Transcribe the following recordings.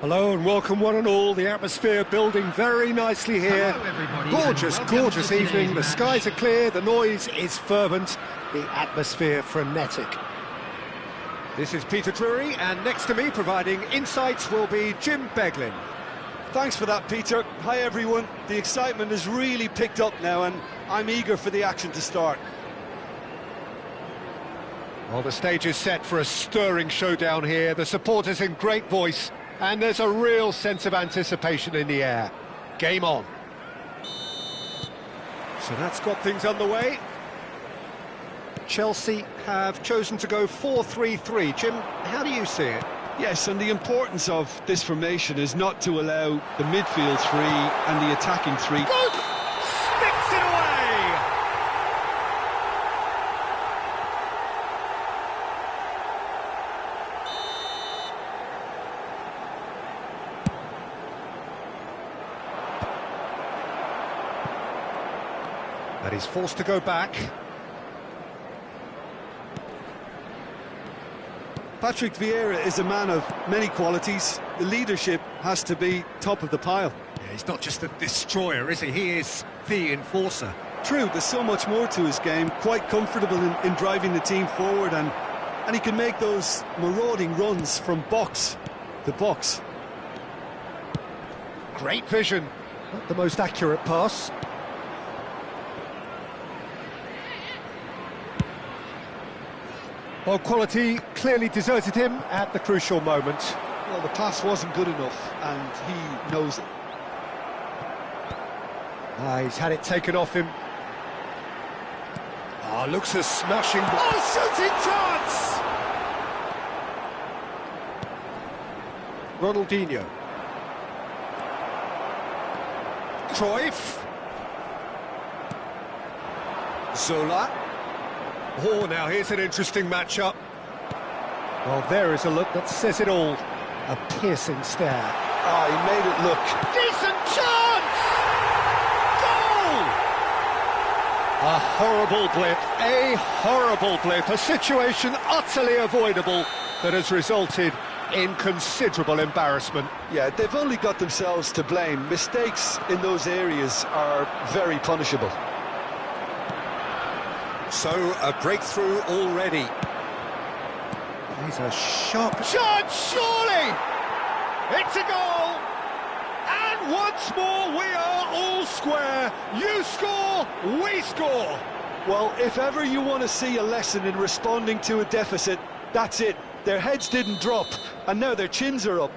Hello and welcome one and all. The atmosphere building very nicely here. Gorgeous, gorgeous evening. The skies are clear, the noise is fervent, the atmosphere frenetic. This is Peter Drury, and next to me providing insights will be Jim Beglin. Thanks for that, Peter. Hi everyone. The excitement has really picked up now and I'm eager for the action to start. Well, the stage is set for a stirring showdown here. The supporters in great voice, and there's a real sense of anticipation in the air. Game on. So that's got things underway. Chelsea have chosen to go 4-3-3. Jim, how do you see it? Yes, and the importance of this formation is not to allow the midfield three and the attacking three. Sticks it away! And he's forced to go back. Patrick Vieira is a man of many qualities. The leadership has to be top of the pile. Yeah, he's not just a destroyer, is he? He is the enforcer. True, there's so much more to his game. Quite comfortable in driving the team forward, and he can make those marauding runs from box to box. Great vision. Not the most accurate pass. Well, quality clearly deserted him at the crucial moment. Well, the pass wasn't good enough, and he knows it. He's had it taken off him. Looks a smashing... Oh, shooting chance! Ronaldinho. Cruyff. Zola. Oh, now here's an interesting matchup. Well, there is a look that says it all. A piercing stare. He made it look. Decent chance! Goal! A horrible blip, a horrible blip. A situation utterly avoidable that has resulted in considerable embarrassment. Yeah, they've only got themselves to blame. Mistakes in those areas are very punishable. So, a breakthrough already. He's a sharp shot, surely! It's a goal! And once more, we are all square. You score, we score. Well, if ever you want to see a lesson in responding to a deficit, that's it. Their heads didn't drop, and now their chins are up.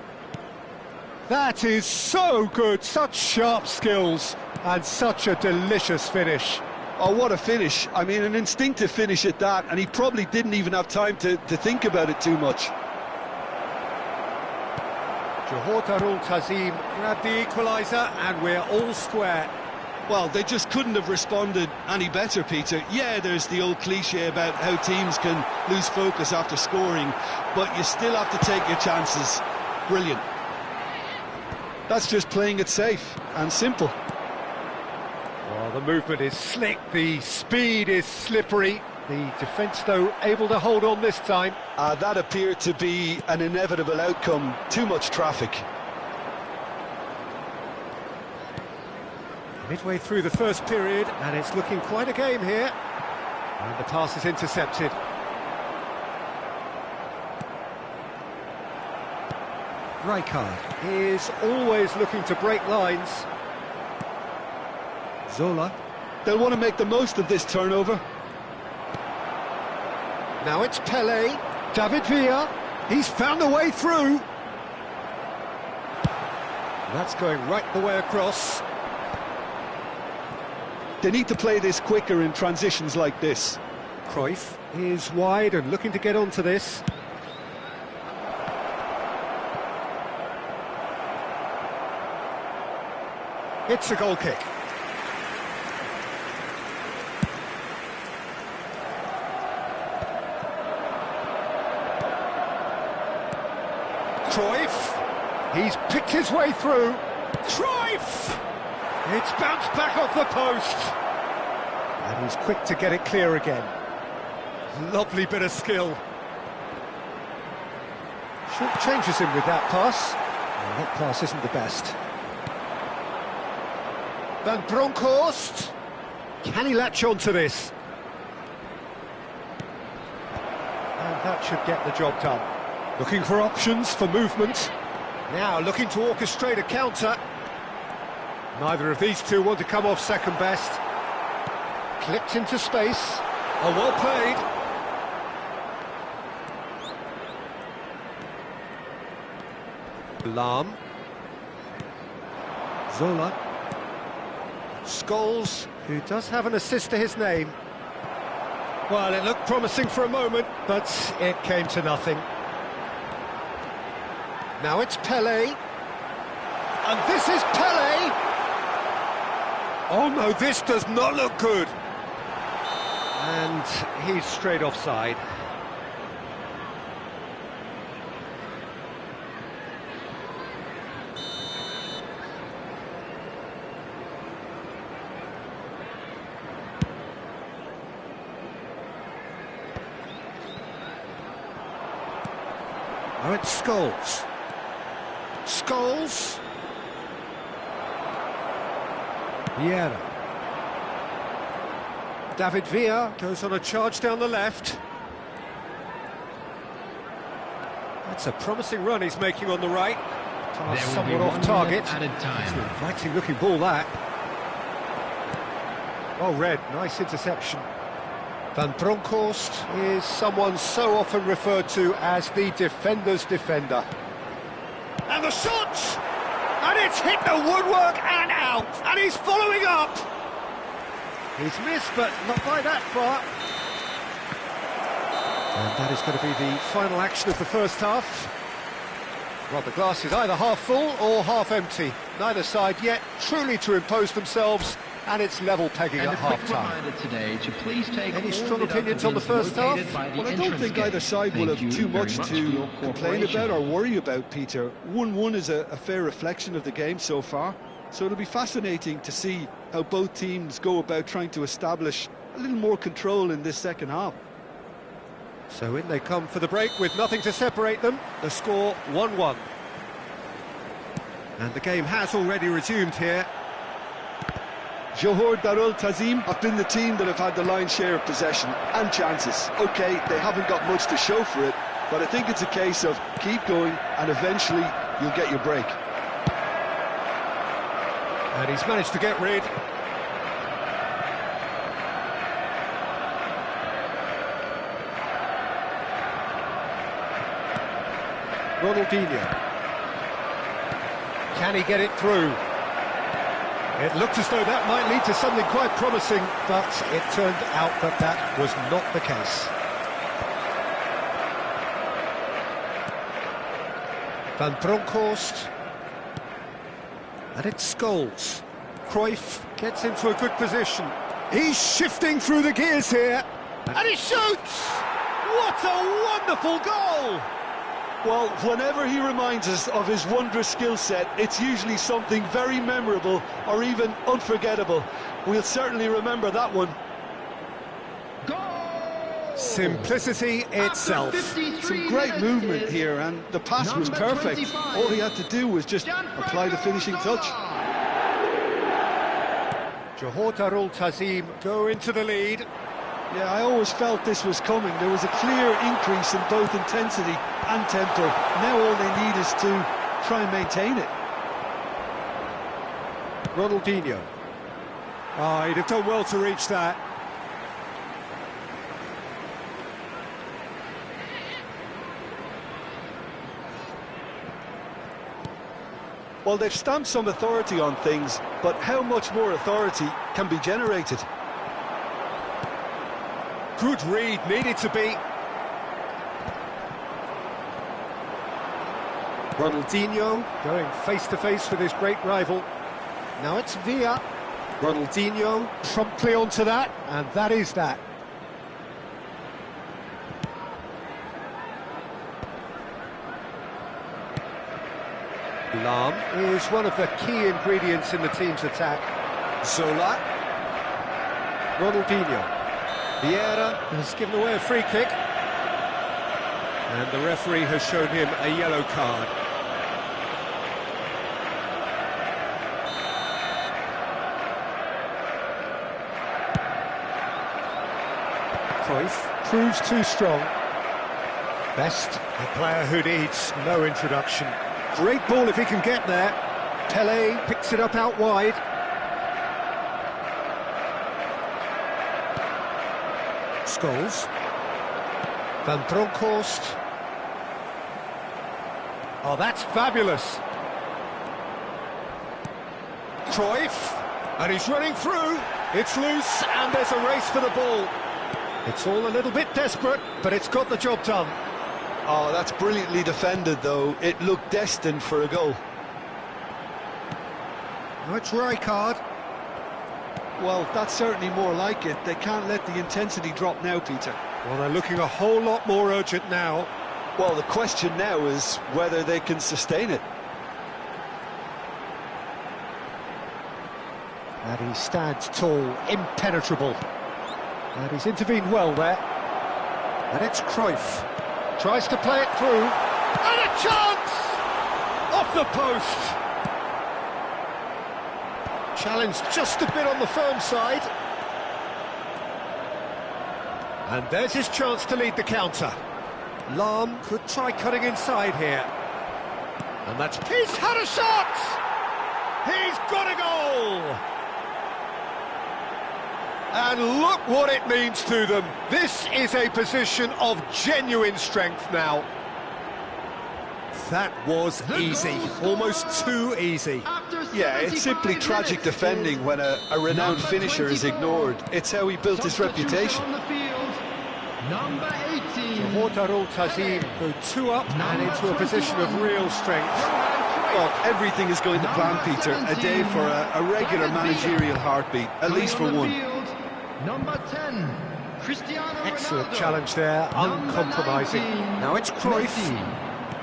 That is so good, such sharp skills, and such a delicious finish. Oh, what a finish. I mean, an instinctive finish at that, and he probably didn't even have time to think about it too much. Johor Darul Tazim grabbed the equaliser, and we're all square. Well, they just couldn't have responded any better, Peter. Yeah, there's the old cliche about how teams can lose focus after scoring, but you still have to take your chances. Brilliant. That's just playing it safe and simple. Well, the movement is slick, the speed is slippery. The defence, though, able to hold on this time. That appeared to be an inevitable outcome. Too much traffic. Midway through the first period, and it's looking quite a game here. And the pass is intercepted. Rijkaard is always looking to break lines. Zola. They'll want to make the most of this turnover. Now it's Pelé. David Villa. He's found a way through. That's going right the way across. They need to play this quicker in transitions like this. Cruyff is wide and looking to get onto this. It's a goal kick. Cruyff, he's picked his way through. Cruyff! It's bounced back off the post. And he's quick to get it clear again. Lovely bit of skill. Short changes him with that pass. Well, that pass isn't the best. Van Bronckhorst. Can he latch on to this? And that should get the job done. Looking for options for movement. Now looking to orchestrate a counter. Neither of these two want to come off second best. Clipped into space. Oh, well played. Lahm. Zola. Scholes, who does have an assist to his name. Well, it looked promising for a moment, but it came to nothing. Now it's Pelé. And this is Pelé! Oh no, this does not look good. And he's straight offside. Now it's Scholes. Scholes. Vieira. David Villa goes on a charge down the left. That's a promising run he's making on the right. Pass somewhat off target. It's an inviting looking ball, that. Well read, nice interception. Van Bronckhorst is someone so often referred to as the defender's defender. And the shot! And it's hit the woodwork and out! And he's following up! He's missed, but not by that far. And that is going to be the final action of the first half. Well, the glass is either half full or half empty. Neither side yet truly to impose themselves, and it's level pegging at half-time. Any strong opinions on the first half? Well, I don't think either side will have too much to complain about or worry about, Peter. 1-1 is a fair reflection of the game so far, so it'll be fascinating to see how both teams go about trying to establish a little more control in this second half. So in they come for the break with nothing to separate them. The score 1-1. And the game has already resumed here. Johor Darul Ta'zim have been the team that have had the lion's share of possession and chances. OK, they haven't got much to show for it, but I think it's a case of keep going and eventually you'll get your break. And he's managed to get rid. Ronaldinho. Can he get it through? It looked as though that might lead to something quite promising, but it turned out that that was not the case. Van Bronckhorst. And it's Scholes. Cruyff gets into a good position. He's shifting through the gears here. And he shoots! What a wonderful goal! Well, whenever he reminds us of his wondrous skill set, it's usually something very memorable or even unforgettable. We'll certainly remember that one. Goal! Simplicity itself. Some great movement here, and the pass was perfect. All he had to do was just apply the finishing touch. Johor Darul Ta'zim go into the lead. Yeah, I always felt this was coming. There was a clear increase in both intensity and tempo. Now all they need is to try and maintain it. Ronaldinho. Oh, he'd have done well to reach that. Well, they've stamped some authority on things, but how much more authority can be generated? Good read, needed to be. Ronaldinho going face-to-face with his great rival. Now it's Villa. Ronaldinho promptly onto that, and that is that. Lahm is one of the key ingredients in the team's attack. Zola. Ronaldinho. Vieira has given away a free kick. And the referee has shown him a yellow card. Cruyff proves too strong. Best, a player who needs no introduction. Great ball if he can get there. Pelé picks it up out wide. Scholes. Van Bronckhorst. Oh, that's fabulous. Cruyff. And he's running through. It's loose, and there's a race for the ball. It's all a little bit desperate, but it's got the job done. Oh, that's brilliantly defended, though. It looked destined for a goal. Now it's Rijkaard. Well, that's certainly more like it. They can't let the intensity drop now, Peter. Well, they're looking a whole lot more urgent now. Well, the question now is whether they can sustain it. And he stands tall, impenetrable. And he's intervened well there. And it's Cruyff. Tries to play it through. And a chance! Off the post! Challenge just a bit on the firm side. And there's his chance to lead the counter. Lahm could try cutting inside here. And that's... He's had a shot! He's got a goal! And look what it means to them. This is a position of genuine strength now. That was easy, almost too easy. Yeah, it's simply tragic defending when a renowned finisher is ignored. It's how he built his reputation. Number 18. Hodarul Tazim go 2 up and into a position of real strength. Well, everything is going to plan, Peter. A day for a regular managerial heartbeat, at least for one. Number 10, Cristiano Ronaldo. Excellent challenge there, uncompromising. Now it's Cruyff.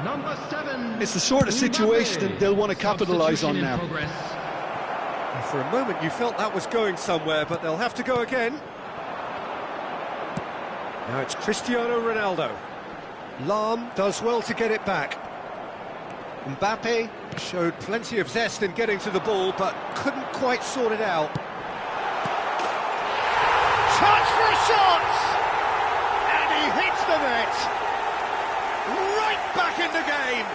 Number 7. It's the sort of situation they'll want to capitalise on now. And for a moment you felt that was going somewhere, but they'll have to go again. Now it's Cristiano Ronaldo. Lahm does well to get it back. Mbappe showed plenty of zest in getting to the ball, but couldn't quite sort it out. Chance for a shot! And he hits the net! Right back in the game!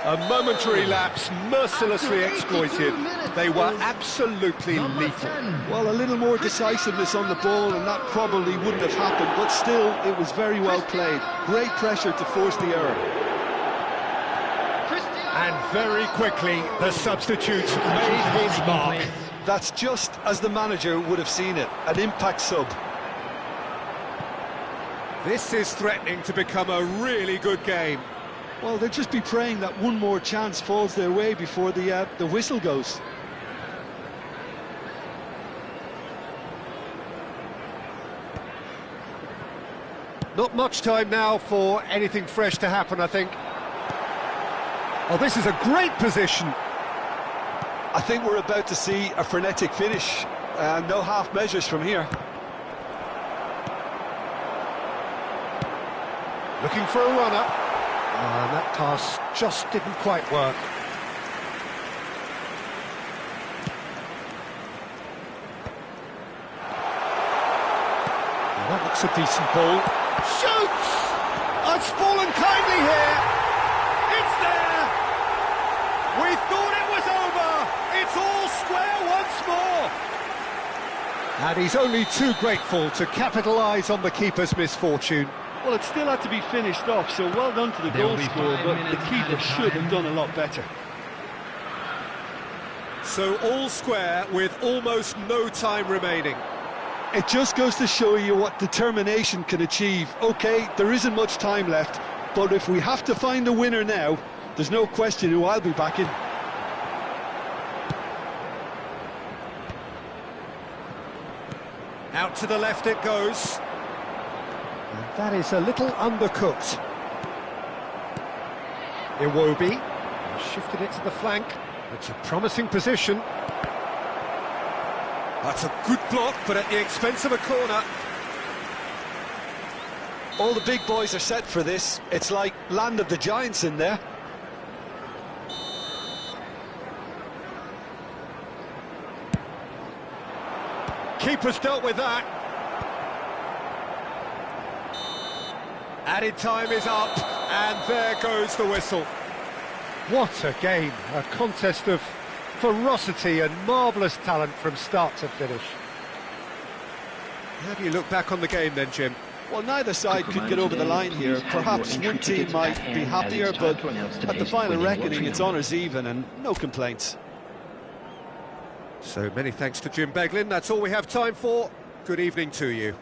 A momentary lapse, mercilessly exploited. They were absolutely lethal. Well, a little more decisiveness on the ball and that probably wouldn't have happened, but still, it was very well played. Great pressure to force the error. And very quickly, the substitute made his mark. That's just as the manager would have seen it, an impact sub. This is threatening to become a really good game. Well, they'll just be praying that one more chance falls their way before the whistle goes. Not much time now for anything fresh to happen, I think. Oh, this is a great position. I think we're about to see a frenetic finish. No half measures from here. Looking for a runner. And that pass just didn't quite work. Well, that looks a decent ball. Shoots! It's fallen kindly here. It's there. We thought it was over. It's all square once more. And he's only too grateful to capitalise on the keeper's misfortune. Well, it still had to be finished off, so well done to the goal scorer, but the keeper should have done a lot better. So all square with almost no time remaining. It just goes to show you what determination can achieve. OK, there isn't much time left, but if we have to find a winner now, there's no question who I'll be backing. Out to the left it goes. And that is a little undercooked. Iwobi shifted it to the flank. It's a promising position. That's a good block, but at the expense of a corner. All the big boys are set for this. It's like land of the giants in there. Keeper's dealt with that. Added time is up, and there goes the whistle. What a game, a contest of ferocity and marvellous talent from start to finish. How do you look back on the game then, Jim? Well, neither side could get over the line here. Perhaps one team might be happier, but at the final reckoning, it's honours even and no complaints. So many thanks to Jim Beglin. That's all we have time for. Good evening to you.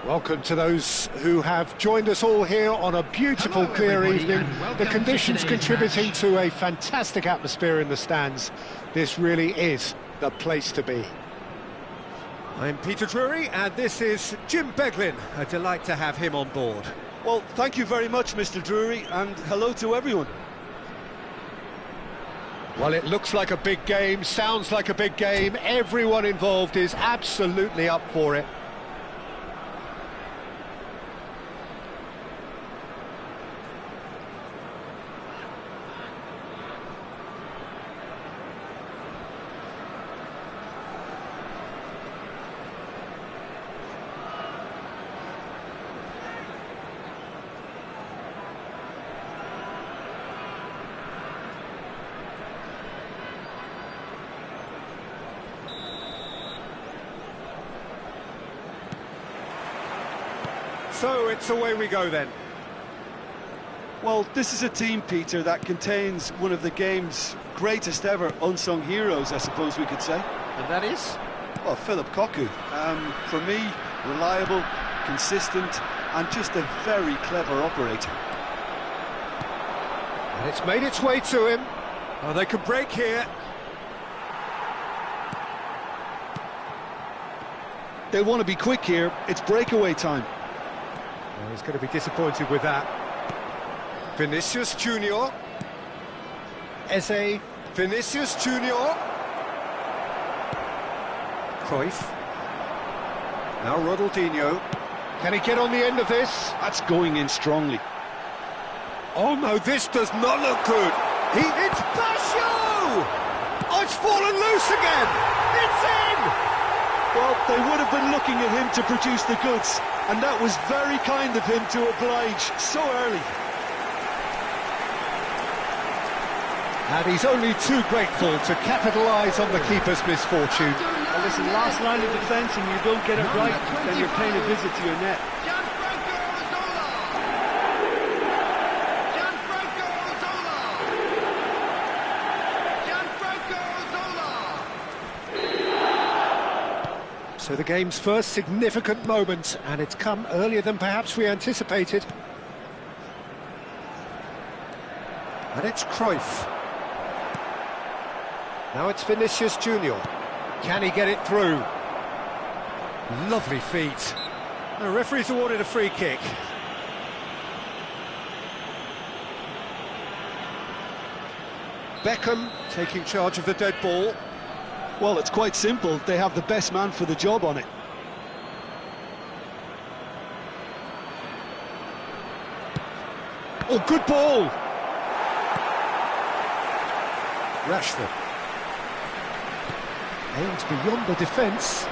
Welcome to those who have joined us all here on a beautiful, clear evening. The conditions contributing to a fantastic atmosphere in the stands. This really is the place to be. I'm Peter Drury, and this is Jim Beglin. A delight to have him on board. Well, thank you very much, Mr. Drury, and hello to everyone. Well, it looks like a big game, sounds like a big game. Everyone involved is absolutely up for it. So it's away we go then. Well, this is a team, Peter, that contains one of the game's greatest ever unsung heroes, I suppose we could say. And that is? Well, Philip Cocu. For me, reliable, consistent, and just a very clever operator. And it's made its way to him. Oh, they could break here. They want to be quick here. It's breakaway time. Well, he's going to be disappointed with that. Vinicius Junior. Eze. Vinicius Junior. Cruyff. Now Ronaldinho. Can he get on the end of this? That's going in strongly. Oh no, this does not look good. It's Basho! Oh, it's fallen loose again! It's in! Well, they would have been looking at him to produce the goods, and that was very kind of him to oblige so early. And he's only too grateful to capitalise on the keeper's misfortune. Well, listen, last line of defence, and you don't get it right, then you're paying a visit to your net. So the game's first significant moment, and it's come earlier than perhaps we anticipated. And it's Cruyff. Now it's Vinicius Junior. Can he get it through? Lovely feet. The referee's awarded a free kick. Beckham taking charge of the dead ball. Well, it's quite simple. They have the best man for the job on it. Oh, good ball! Rashford. Aims beyond the defence.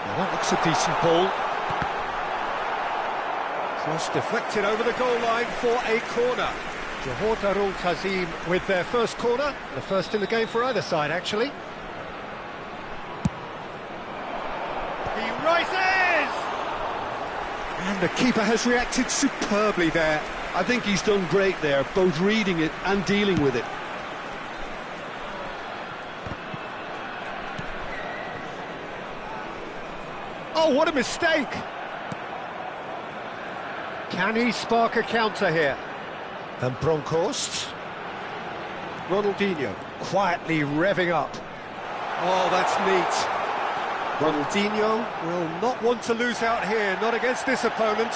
Now that looks a decent ball. Cross deflected over the goal line for a corner. Johor Darul Tazim with their first corner, the first in the game for either side, actually. He rises! And the keeper has reacted superbly there. I think he's done great there, both reading it and dealing with it. Oh, what a mistake! Can he spark a counter here? And Bronkhorst. Ronaldinho quietly revving up. Oh, that's neat. Ronaldinho will not want to lose out here, not against this opponent.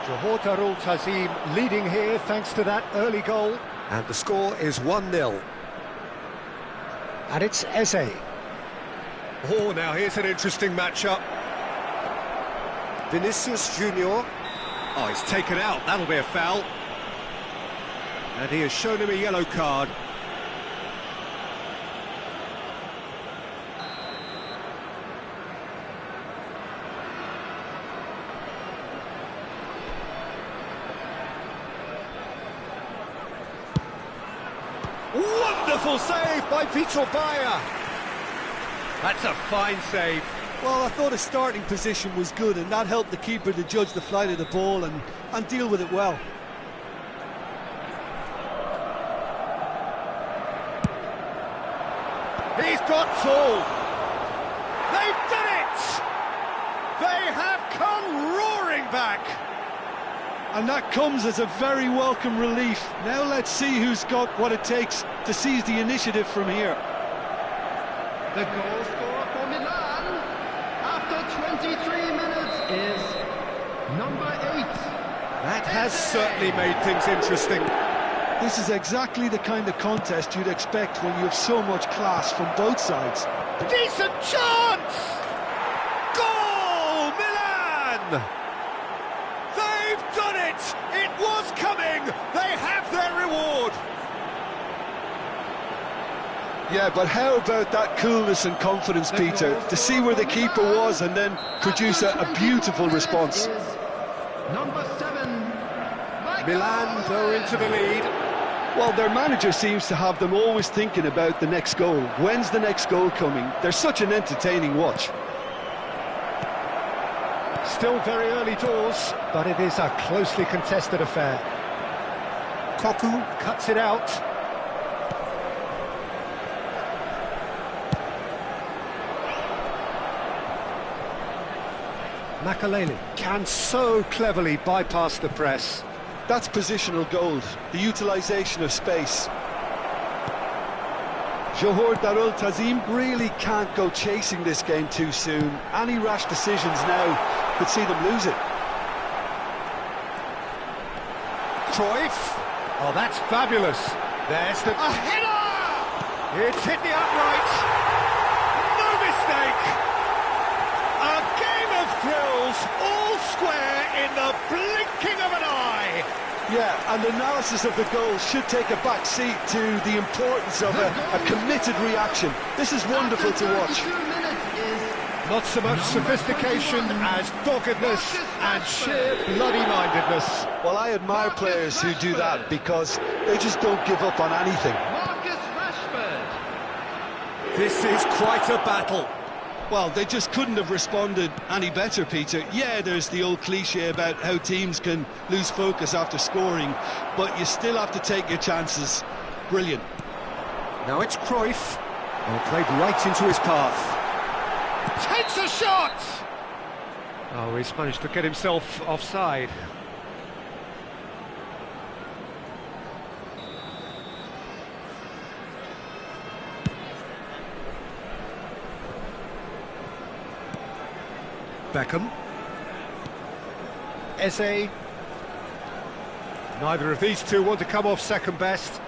Johor Darul Tazim leading here thanks to that early goal. And the score is 1-0. And it's Eze. Oh, now here's an interesting matchup. Vinicius Junior. Oh, he's taken out. That'll be a foul. And he has shown him a yellow card. Wonderful save by Vitor Baia. That's a fine save. Well, I thought his starting position was good, and that helped the keeper to judge the flight of the ball and deal with it well. He's got full. They've done it! They have come roaring back! And that comes as a very welcome relief. Now let's see who's got what it takes to seize the initiative from here. The goal scorer for Milan after 23 minutes is number 8. That has certainly made things interesting. This is exactly the kind of contest you'd expect when you have so much class from both sides. Decent chance! Goal, Milan! They've done it! It was coming! They have their reward! Yeah, but how about that coolness and confidence, Peter, to see where the keeper was and then produce a beautiful response. Number 7. Milan go into the lead. Well, their manager seems to have them always thinking about the next goal. When's the next goal coming? They're such an entertaining watch. Still very early doors, but it is a closely contested affair. Coop cuts it out. Makaleli can so cleverly bypass the press. That's positional gold, the utilisation of space. Johor Darul Tazim really can't go chasing this game too soon. Any rash decisions now could see them lose it. Cruyff. Oh, that's fabulous. There's the... A header! It's hit the upright. No mistake. A game of thrills, all square in the blinking of an eye. Yeah, and analysis of the goal should take a back seat to the importance of a committed reaction. This is wonderful to watch. Not so much sophistication as doggedness and sheer bloody-mindedness. Well, I admire players who do that because they just don't give up on anything. This is quite a battle. Well, they just couldn't have responded any better, Peter. Yeah, there's the old cliche about how teams can lose focus after scoring, but you still have to take your chances. Brilliant. Now it's Cruyff. Oh, played right into his path. Takes a shot! Oh, he's managed to get himself offside. Beckham. Eze. Neither of these two want to come off second best.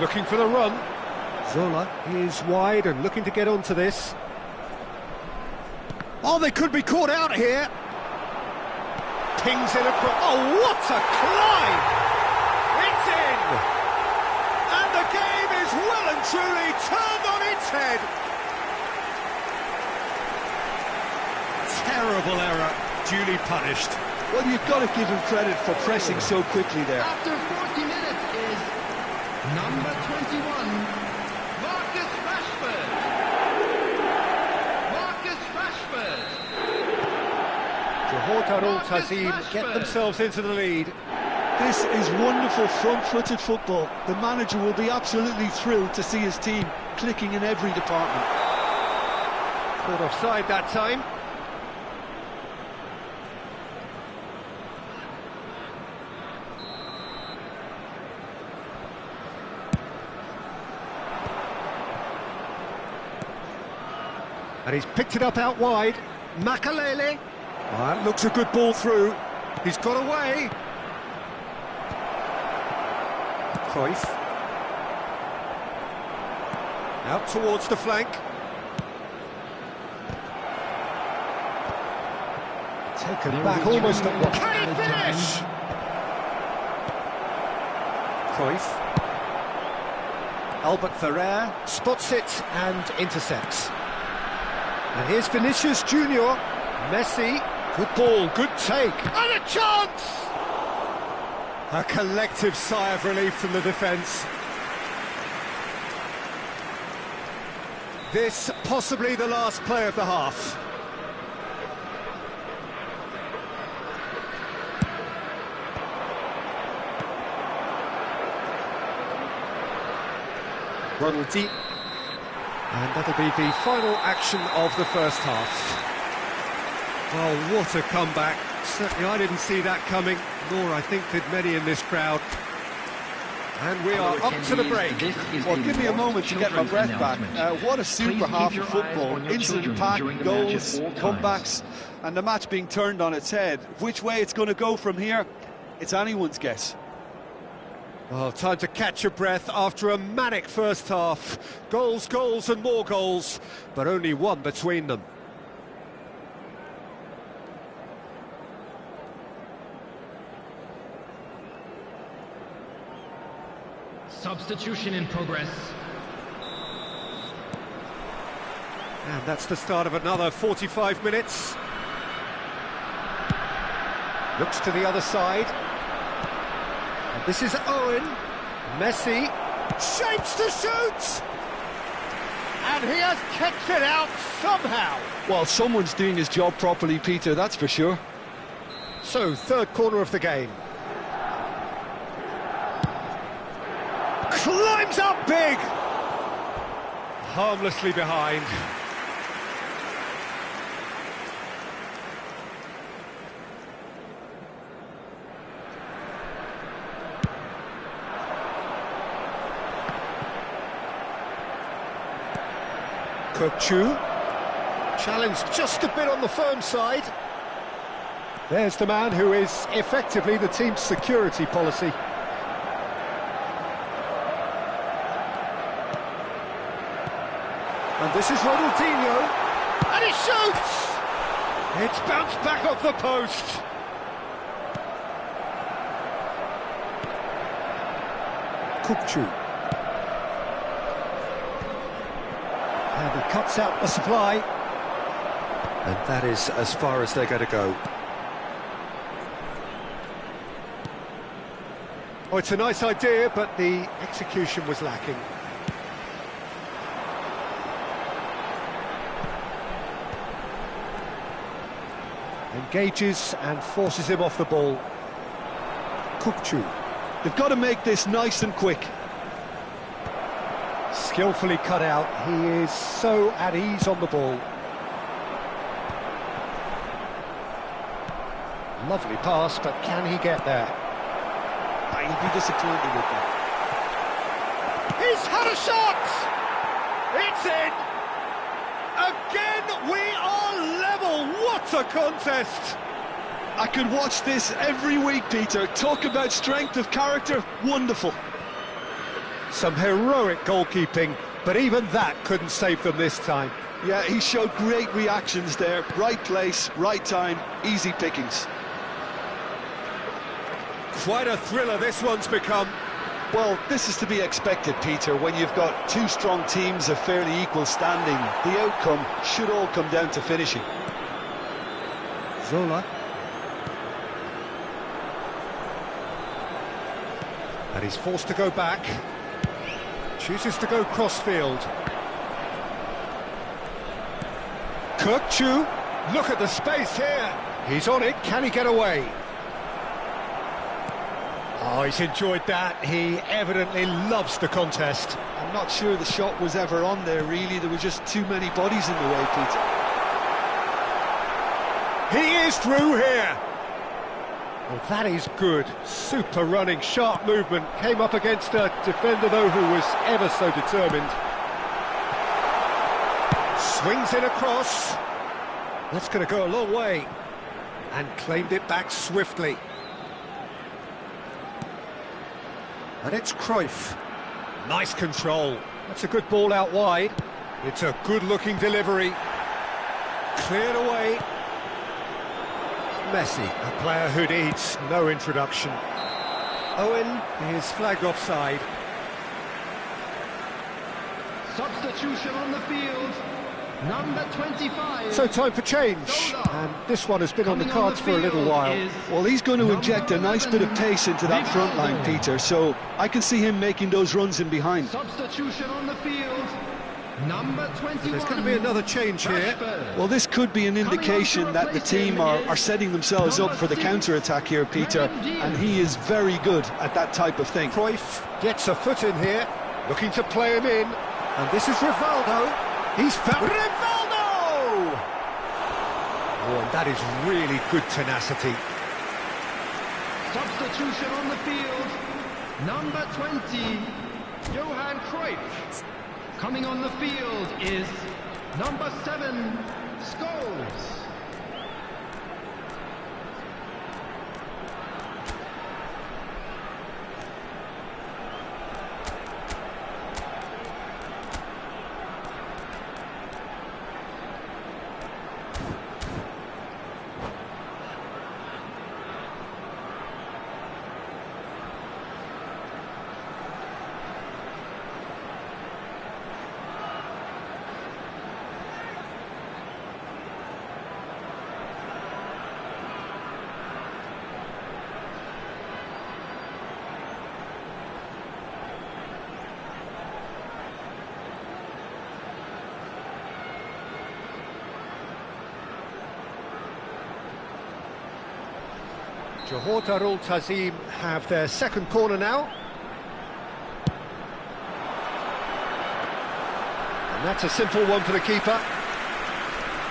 Looking for the run. Zola is wide and looking to get onto this. Oh, they could be caught out here. Pings in across. Oh, what a climb! It's in! And the game is well and truly turned on its head. Terrible error, duly punished. Well, you've got to give him credit for pressing so quickly there. After 40 minutes is number 21, Marcus Rashford. Marcus Rashford. Johor Darul Tazim get themselves into the lead. This is wonderful front-footed football. The manager will be absolutely thrilled to see his team clicking in every department. Caught offside that time. And he's picked it up out wide. Makaleli. Oh, that looks a good ball through. He's got away. Cruyff. Out towards the flank. Taken back almost at one. Can he finish? Cruyff. Albert Ferrer spots it and intercepts. And here's Vinicius Junior. Messi. Good ball, good take. And a chance! A collective sigh of relief from the defence. This possibly the last play of the half. Ronald deep. And that'll be the final action of the first half. Well, what a comeback. Certainly I didn't see that coming, nor I think did many in this crowd. And we are up to the break. Well, give me a moment to get my breath back. What a super half of football. Incident-packed goals, comebacks, and the match being turned on its head. Which way it's going to go from here, it's anyone's guess. Well, time to catch your breath after a manic first half. Goals, goals and more goals, but only one between them. Substitution in progress. And that's the start of another 45 minutes. Looks to the other side. And this is Owen. Messi shapes to shoot! And he has kicked it out somehow. Well, someone's doing his job properly, Peter, that's for sure. So, third corner of the game. Climbs up big! Harmlessly behind. Coop challenged just a bit on the firm side. There's the man who is effectively the team's security policy. And this is Ronaldinho, and he shoots! It's bounced back off the post. Coop. And he cuts out the supply. And that is as far as they're going to go. Oh, it's a nice idea, but the execution was lacking. Engages and forces him off the ball. Coop. They've got to make this nice and quick. Skillfully cut out. He is so at ease on the ball. Lovely pass, but can he get there? He'll be disappointed with that. He's had a shot! It's in! Again, we are level! What a contest! I could watch this every week, Peter. Talk about strength of character, wonderful. Some heroic goalkeeping, but even that couldn't save them this time. Yeah, he showed great reactions there. Right place, right time, easy pickings. Quite a thriller this one's become. Well, this is to be expected, Peter. When you've got two strong teams of fairly equal standing, the outcome should all come down to finishing. Zola. And he's forced to go back. Chooses to go crossfield. Coop. Look at the space here. He's on it. Can he get away? Oh, he's enjoyed that. He evidently loves the contest. I'm not sure the shot was ever on there, really. There were just too many bodies in the way, Peter. He is through here. Well, that is good. Super running, sharp movement. Came up against a defender, though, who was ever so determined. Swings it across. That's going to go a long way. And claimed it back swiftly. And it's Cruyff. Nice control. That's a good ball out wide. It's a good-looking delivery. Cleared away. Messi, a player who needs no introduction. Owen is flagged offside. Substitution on the field. Number 25. So time for change, and this one has been on the cards for a little while. Well, he's going to inject a nice bit of pace into that front line, Peter, so I can see him making those runs in behind. Substitution on the field. Number 21. There's going to be another change here. Well, this could be an indication that the team are setting themselves up for the counter-attack here, Peter, and he is very good at that type of thing. Cruyff gets a foot in here, looking to play him in. And this is Rivaldo. He's found Rivaldo! Oh, and that is really good tenacity. Substitution on the field. Number 20, Johan Cruyff. Coming on the field is number 7, Scholes. Johor Darul Tazim have their second corner now. And that's a simple one for the keeper.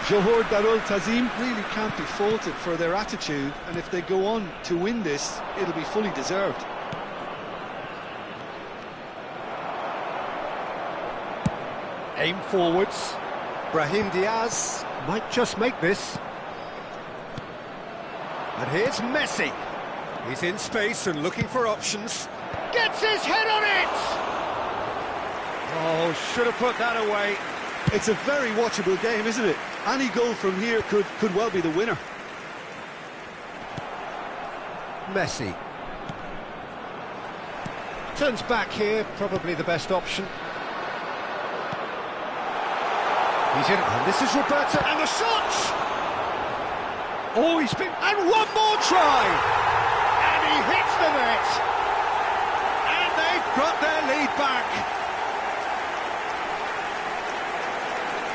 Johor Darul Tazim really can't be faulted for their attitude, and if they go on to win this, it'll be fully deserved. Aim forwards. Brahim Diaz might just make this. And here's Messi. He's in space and looking for options. Gets his head on it! Oh, should have put that away. It's a very watchable game, isn't it? Any goal from here could well be the winner. Messi. Turns back here, probably the best option. He's in, and this is Roberto, and the shot! Oh, he's been... And one more try! And he hits the net! And they've got their lead back!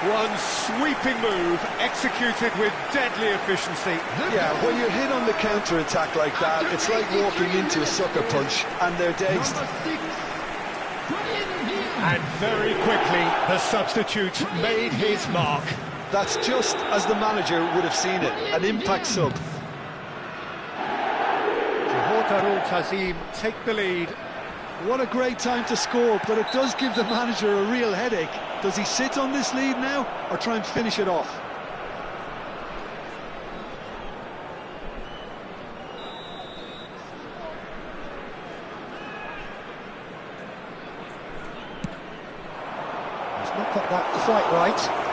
One sweeping move, executed with deadly efficiency. Yeah, when you're hit on the counter-attack like that, it's like walking into a sucker punch, and they're dazed. And very quickly, the substitute made his mark. That's just as the manager would have seen it, an impact sub. Johor Darul Tazim take the lead. What a great time to score, but it does give the manager a real headache. Does he sit on this lead now, or try and finish it off? He's not got that quite right.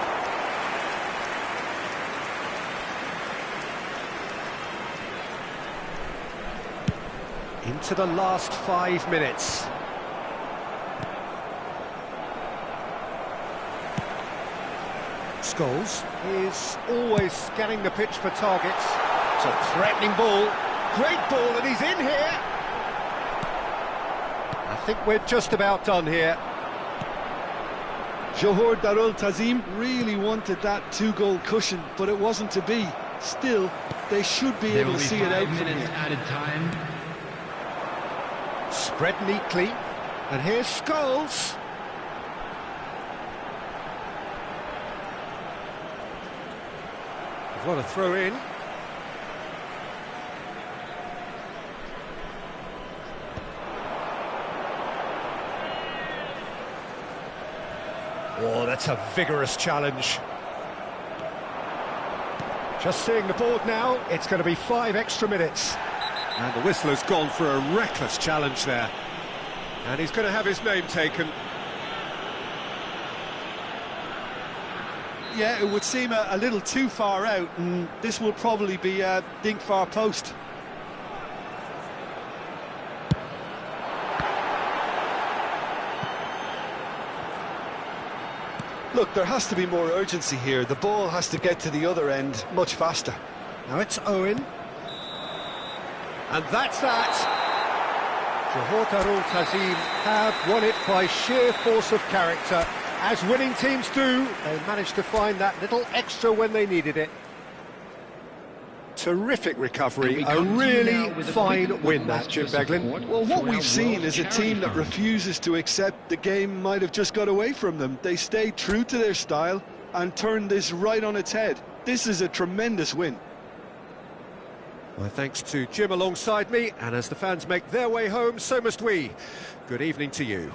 Into the last 5 minutes. Scholes is always scanning the pitch for targets. It's a threatening ball. Great ball, and he's in here. I think we're just about done here. Johor Darul Tazim really wanted that 2-goal cushion, but it wasn't to be. Still, they should be able to see it out from here. Added time. Spread neatly, and here's Scholes. They've got a throw in. Oh, that's a vigorous challenge. Just seeing the board now, it's going to be 5 extra minutes. And the whistler's gone for a reckless challenge there. And he's going to have his name taken. Yeah, it would seem a little too far out, and this will probably be a dink far post. Look, there has to be more urgency here. The ball has to get to the other end much faster. Now it's Owen. And that's that. Johor Darul Tazim have won it by sheer force of character. As winning teams do, they managed to find that little extra when they needed it. terrific recovery, a really fine win that, Jim Beglin. Well, what we've seen is a team that refuses to accept the game might have just got away from them. They stay true to their style and turn this right on its head. This is a tremendous win. My thanks to Jim alongside me, and as the fans make their way home, so must we. Good evening to you.